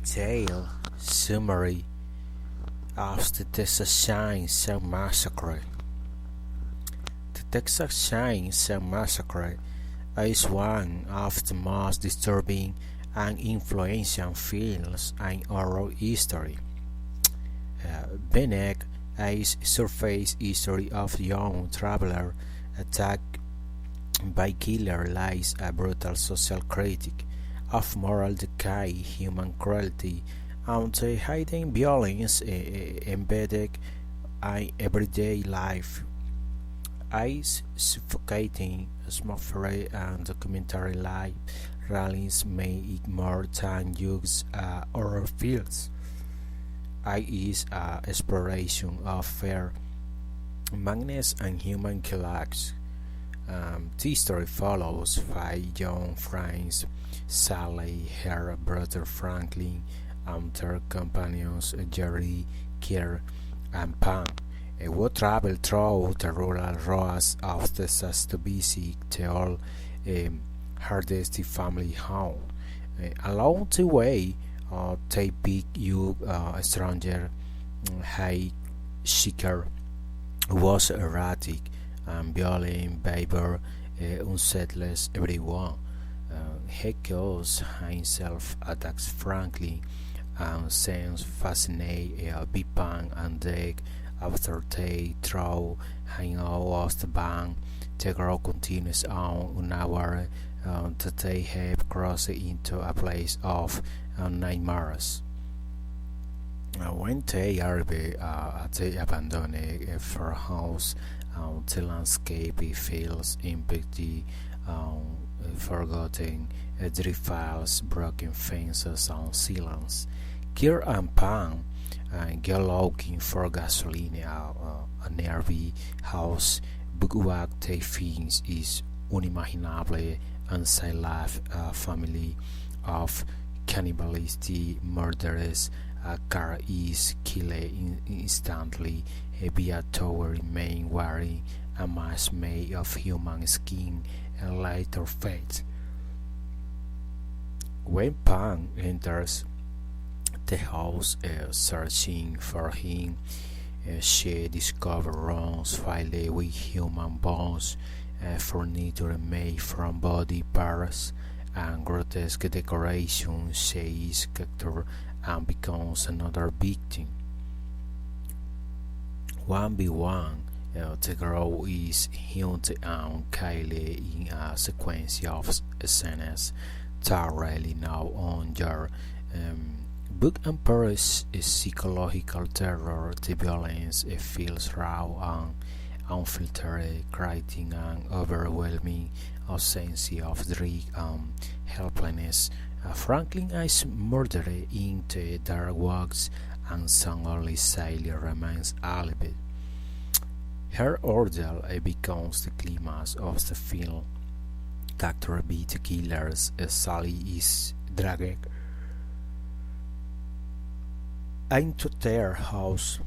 Detailed summary of the Texas Chainsaw Massacre. The Texas Chainsaw Massacre is one of the most disturbing and influential films in horror history. Beneath a surface history of young traveler attacked by killer lies a brutal social critique of moral decay, human cruelty, and the hidden violence embedded in everyday life. A suffocating atmosphere and documentary life rallies made it more than just horror films. It is an exploration of fear, madness, and human collapse. The story follows five young friends, Sally, her brother Franklin, and their companions Jerry, Kier, and Pam, who travel through the rural roads of Texas to visit the old Hardesty family home. Along the way, they pick a stranger, Hay Shiker, who was erratic and violent behavior unsettles everyone. He kills himself, attacks Franklin, and sends fascinated Bipan and Dick after they throw him out of the van. The girl continues on unaware that they have crossed into a place of nightmares. When they arrive at the abandoned farmhouse, the landscape feels empty, forgotten drift files, broken fences, and ceilings. Kier and Pam go looking for gasoline at a nearby house, but what they think is unimaginable unsafe family of cannibalistic murderers. A car is killed instantly via tower remain wearing a mask made of human skin and lighter fate. When Pam enters the house searching for him, she discovers rooms filled with human bones, furniture made from body parts, and grotesque decoration. She is captured and becomes another victim. One by one, the girl is hunted and killed in a sequence of scenes that really now on your book empowers psychological terror. The violence feels raw and unfiltered, creating an overwhelming sense of dread and helplessness. Franklin is murdered in the dark woods, and son only Sally remains alive. Her ordeal becomes the climax of the film. Captured by the killers, Sally is dragged into their house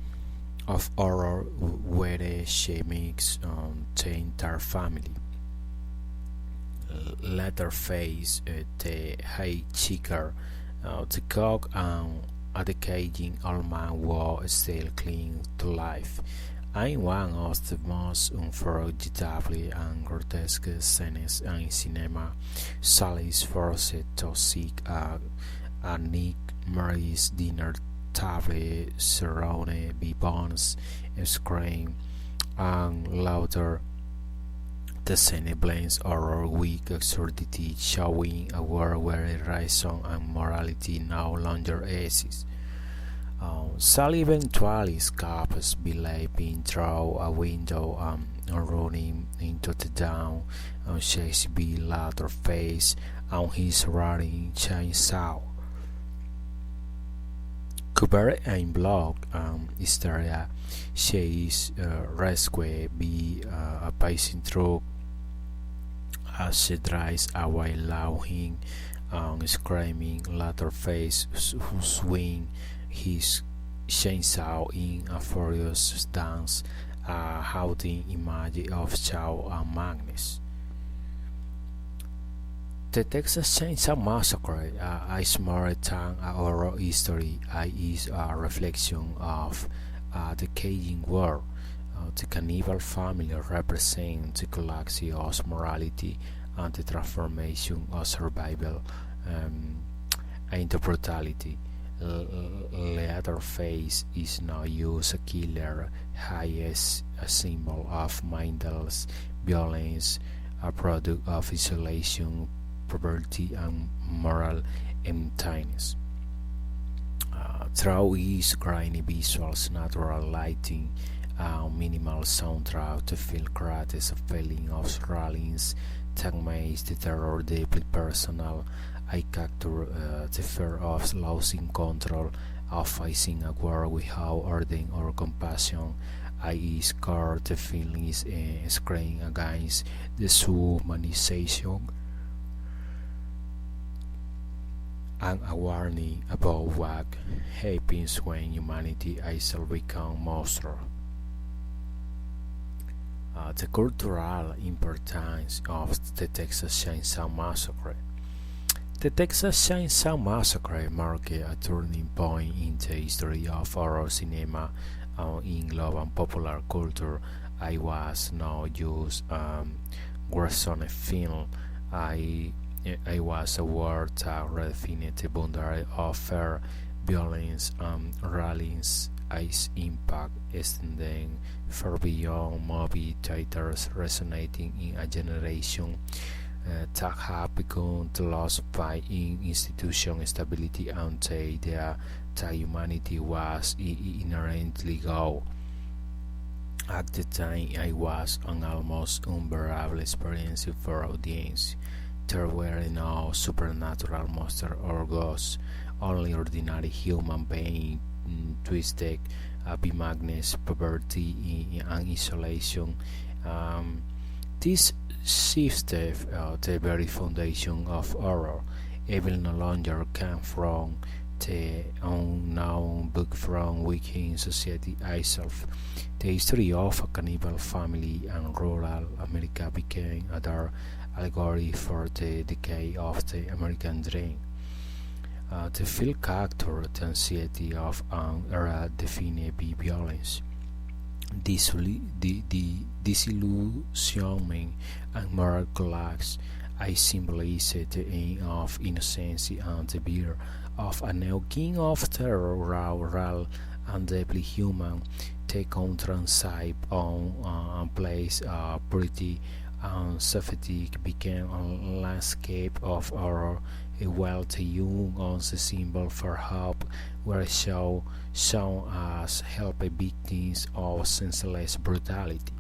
of horror where she makes the entire family. Leatherface, the hitchhiker, the cook, and a decaying old man was still clinging to life. In one of the most unforgettable and grotesque scenes in cinema, Sally is forced to seek a Nick Mary's dinner table surrounded by bones, scream, and laughter. The scene blends horror with absurdity, showing a world where reason and morality no longer exist. Sally eventually escapes, leaping through a window and running into the dawn, chased by Leatherface and his running chainsaw. Covered in blood and hysteria, she is rescued by a passing truck as she drives away laughing and screaming. Leatherface who swings his chainsaw in a furious dance, a haunting image of chaos and madness. The Texas Chainsaw Massacre is more than a horror history. It is a reflection of the Cajun War. The cannibal family represents the collapse of morality and the transformation of survival into brutality. Leatherface is now used as a killer, highest a symbol of mindless violence, a product of isolation, poverty, and moral emptiness. Through its grainy visuals, natural lighting, minimal soundtrack, the film creates a feeling of surroundings that makes the terror deeply personal. I capture the fear of losing control, of facing a war without order or compassion. I score the film is screen against dehumanization and a warning about what happens when humanity itself becomes monster. The cultural importance of the Texas Chainsaw Massacre. The Texas Chainsaw Massacre marked a turning point in the history of horror cinema in global popular culture. I was not just gruesome film. I was a word that redefined the boundary of fear, violence, and rallies. Its impact extending far beyond movie theaters, resonating in a generation that have begun to lose faith in institution stability and the idea that humanity was inherently good. At the time, it was an almost unbearable experience for audience. There were no supernatural monsters or ghosts, only ordinary human beings twisted by madness, poverty, and isolation. This shifted the very foundation of horror. Evil no longer came from the unknown but from within society itself. The history of a cannibal family and rural America became a dark allegory for the decay of the American dream. The film captured the anxiety of an era defined by violence, disillusionment, and moral collapse. I symbolized the end of innocence and the birth of a new king of terror, raw and deeply human. The contrast on place pretty and safety became a landscape of horror, while the young as a symbol for hope were shown as help victims of senseless brutality.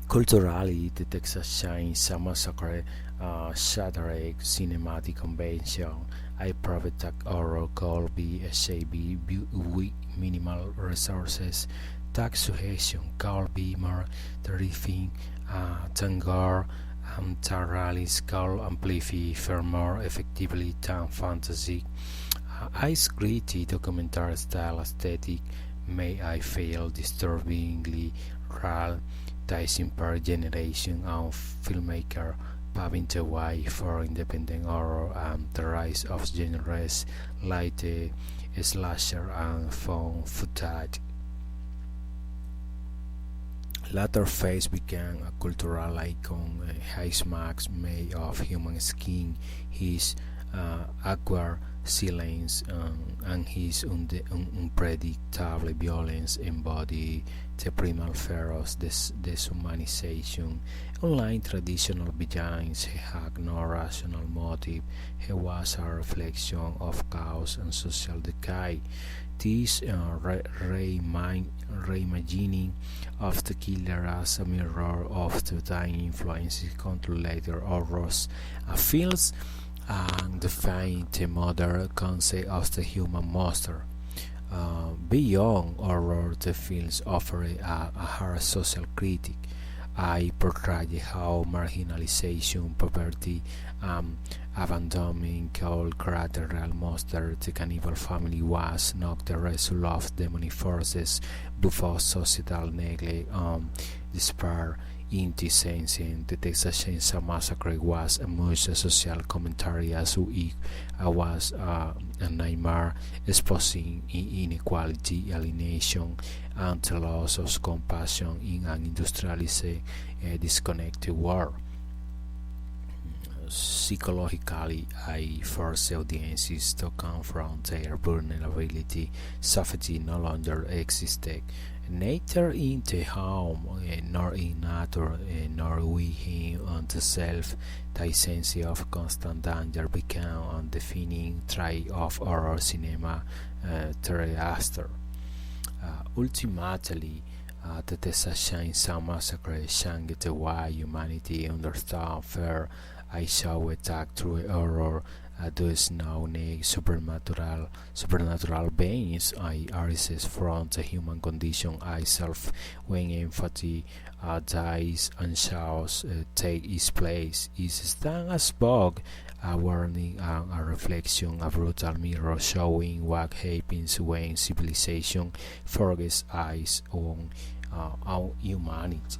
Culturally, the Texas Chainsaw Massacre shattered cinematic convention. A private horror could be achieved with minimal resources. That suggestion could be more terrifying than gore, and that rallies could amplify far more effectively than fantasy. Ice gritty documentary style aesthetic may I feel disturbingly raw, rising per generation of filmmaker, paving the way for independent horror and the rise of genres like the slasher and found footage. Leatherface became a cultural icon. His mask made of human skin, his awkward silence, and his unpredictable violence embody the primal fear of deshumanization. Unlike traditional villains, he had no rational motive. He was a reflection of chaos and social decay. This reimagining of the killer as a mirror of the time influences control later horrors feels and define the modern concept of the human monster. Beyond horror, the films offer a hard social critique. I portray how marginalization, poverty, abandonment could create a real monster. The cannibal family was not the result of demonic forces, but of societal neglect, despair, In this sense, the Texas Chainsaw Massacre was as much a social commentary as it was a nightmare exposing inequality, alienation, and the loss of compassion in an industrialized, disconnected world. Psychologically, I force audiences to confront their vulnerability. Safety no longer existed, neither in the home, nor in nature, nor within the self. The sense of constant danger became a defining trait of horror cinema thereafter. Ultimately, the Texas Chainsaw Massacre changed the way humanity understood fear. I saw attack through horror. Those now need supernatural beings. I arises from the human condition itself when empathy dies and shouts take its place. Is stand as both a warning and a reflection, a brutal mirror showing what happens when civilization forgets eyes on humanity.